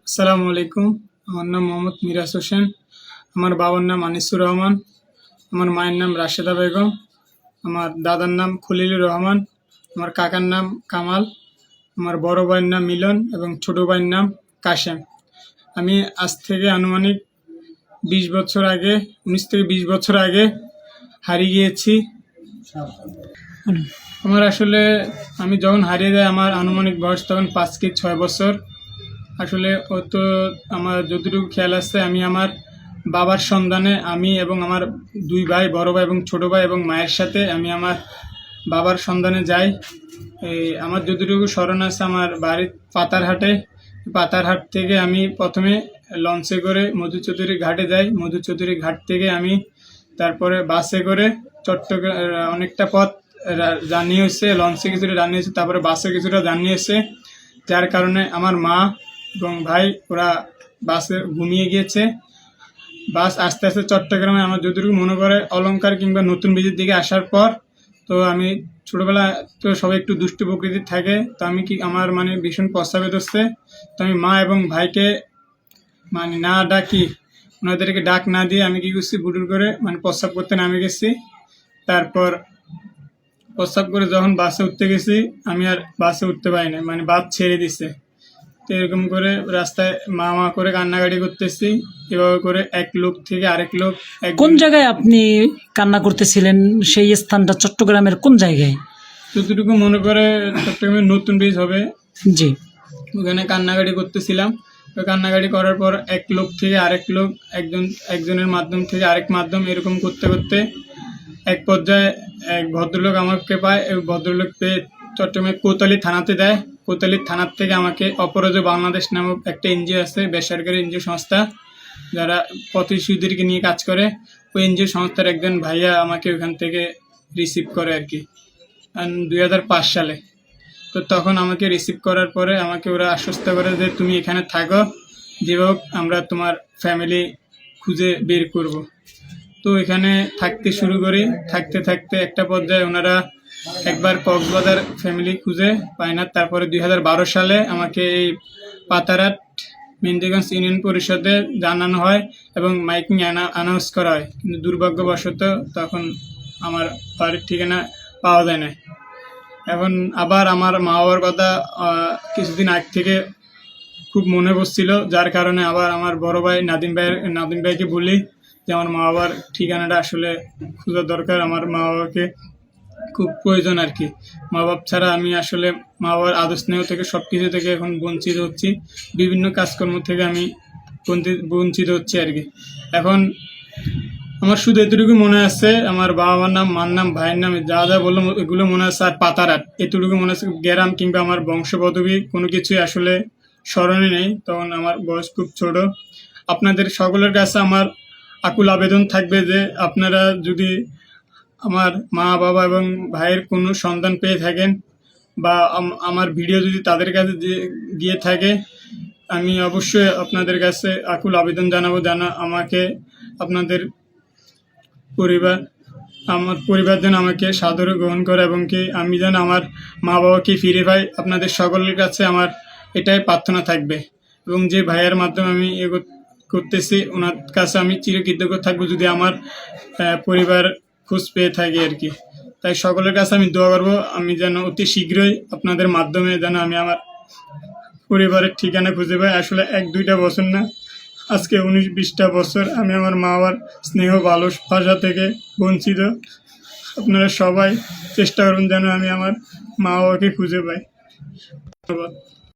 আসসালামু আলাইকুম। আমার নাম মোহাম্মদ মিরাজ হোসেন। আমার বাবার নাম আনিসুর রহমান। আমার মায়ের নাম রাশেদা বেগম। আমার দাদার নাম খলিলুর রহমান। আমার কাকার নাম কামাল। আমার বড় ভাইয়ের নাম মিলন এবং ছোট ভাইয়ের নাম কাশেম। আমি আজ থেকে আনুমানিক 20 বছর আগে 19 থেকে 20 বছর আগে হারিয়ে গিয়েছি। আমার আসলে আমি যখন হারিয়ে যাই আমার আনুমানিক বয়স তখন 5 কি 6 বছর। আসলে ও তো আমার যতটুকু খেয়াল আছে আমি আমার বাবার সন্ধানে আমি এবং আমার 2 ভাই, বড় ভাই এবং ছোট ভাই এবং মায়ের সাথে আমি আমার বাবার সন্ধানে যাই। আমার যতটুকু স্মরণ আছে আমার বাড়ির পাতারহাটে। পাতারহাট থেকে আমি প্রথমে লঞ্চে করে মধুচৌধুরী ঘাটে যাই। মধুচৌধুরী ঘাট থেকে আমি তারপরে বাসে করে চট্টগ্রাম অনেকটা পথ জার্নি হয়েছে, লঞ্চে কিছুটা জার্নি হয়েছে, তারপরে বাসে কিছুটা জার্নি হয়েছে। যার কারণে আমার মা এবং ভাই ওরা বাসে ঘুমিয়ে গিয়েছে। বাস আস্তে আস্তে চট্টগ্রামে আমার যতটুকু মনে করে অলংকার কিংবা নতুন ব্রিজের দিকে আসার পর, তো আমি ছোটোবেলা তো সবাই একটু দুষ্টু প্রকৃতির থাকে, তো আমি আমার ভীষণ পশ্চাৎ হচ্ছে। তো আমি মা এবং ভাইকে না ডাকি, ওনাদেরকে ডাক না দিয়ে আমি কি করছি বুটুর করে প্রস্রাব করতে নামে গেছি। তারপর প্রস্রাব করে যখন বাসে উঠতে গেছি আমি আর বাসে উঠতে পারি না, বাস ছেড়ে দিছে। তো এরকম করে রাস্তায় মা করে কান্নাকাটি করতেছি। এভাবে করে এক লোক থেকে আরেক লোক। কোন জায়গায় আপনি কান্না করতেছিলেন? সেই স্থানটা চট্টগ্রামের কোন জায়গায়? যতটুকু মনে করে চট্টগ্রামের নতুন ব্রিজ হবে, জি, ওখানে কান্নাকাটি করতেছিলাম। তো কান্নাকাটি করার পর এক লোক থেকে আরেক লোক, একজনের মাধ্যম থেকে আরেক মাধ্যম, এরকম করতে করতে এক পর্যায়ে এক ভদ্রলোক আমাকে পায়। এই ভদ্রলোক পেয়ে চট্টগ্রামের কোতোয়ালি থানাতে দেয়। কোতোয়ালি থানার থেকে আমাকে অপরাধ বাংলাদেশ নামক একটা এনজিও আছে, বেসরকারি এনজিও সংস্থা যারা প্রতিশোধীদেরকে নিয়ে কাজ করে, ওই এনজিও সংস্থার একজন ভাইয়া আমাকে ওখান থেকে রিসিভ করে আর কি 2005 সালে। তো তখন আমাকে রিসিভ করার পরে আমাকে ওরা আশ্বস্ত করে যে তুমি এখানে থাকো, যেভাবে হোক আমরা তোমার ফ্যামিলি খুঁজে বের করব। তো এখানে থাকতে শুরু করি। থাকতে থাকতে একটা পর্যায়ে ওনারা একবার কক্সবাজার ফ্যামিলি খুঁজে পায় না। তারপরে 2012 সালে আমাকে এই পাতারহাট মেহেন্দিগঞ্জ ইউনিয়ন পরিষদে জানানো হয় এবং মাইকিং অ্যানাউন্স করা হয়, কিন্তু দুর্ভাগ্যবশত তখন আমার বাড়ির ঠিকানা পাওয়া যায় না। এখন আবার আমার মা বাবার কথা কিছুদিন আগ থেকে খুব মনে পড়ছিল, যার কারণে আবার আমার বড় ভাই নাদিম ভাইকে বলি যে আমার মা বাবার ঠিকানাটা আসলে খোঁজা দরকার, আমার মা বাবাকে খুব প্রয়োজন আর কি। মা বাবা ছাড়া আমি আসলে মা বাবার আদর স্নেহ থেকে সব কিছু থেকে এখন বঞ্চিত হচ্ছি, বিভিন্ন কাজকর্ম থেকে আমি বঞ্চিত হচ্ছি আর কি। এখন আমার শুধু এতটুকু মনে আছে, আমার বাবা মার নাম, মার নাম, ভাইয়ের নাম, যা যা বললাম এগুলো মনে আছে, আর পাতারহাট এতটুকু মনে আছে। গ্রাম কিংবা আমার বংশ পদবী কোনো কিছুই আসলে স্মরণে নেই, তখন আমার বয়স খুব ছোট। আপনাদের সকলের কাছে আমার আকুল আবেদন থাকবে যে আপনারা যদি আমার মা বাবা এবং ভাইয়ের কোনো সন্ধান পেয়ে থাকেন বা আমার ভিডিও যদি তাদের কাছে গিয়ে থাকে, আমি অবশ্যই আপনাদের কাছে আকুল আবেদন জানাবো যেন আমাকে আপনাদের আমার পরিবার যেন আমাকে সাদরে গ্রহণ করে এবং কি আমি যেন আমার মা বাবাকে ফিরে পাই। আপনাদের সকলের কাছে আমার এটাই প্রার্থনা থাকবে এবং যে ভাইয়ের মাধ্যমে আমি করতেছি ওনার কাছে আমি চিরকৃতজ্ঞ থাকবো যদি আমার পরিবার খোঁজ পেয়ে থাকি আর কি। তাই সকলের কাছে আমি দোয়া করবো আমি যেন অতি শীঘ্রই আপনাদের মাধ্যমে যেন আমি আমার পরিবারের ঠিকানা খুঁজে পাই। আসলে 1-2টা বছর না, আজকে 19-20টা বছর আমি আমার মা বাবার স্নেহ ভালোবাসা থেকে বঞ্চিত। আপনারা সবাই চেষ্টা করুন যেন আমি আমার মা বাবাকে খুঁজে পাই। ধন্যবাদ।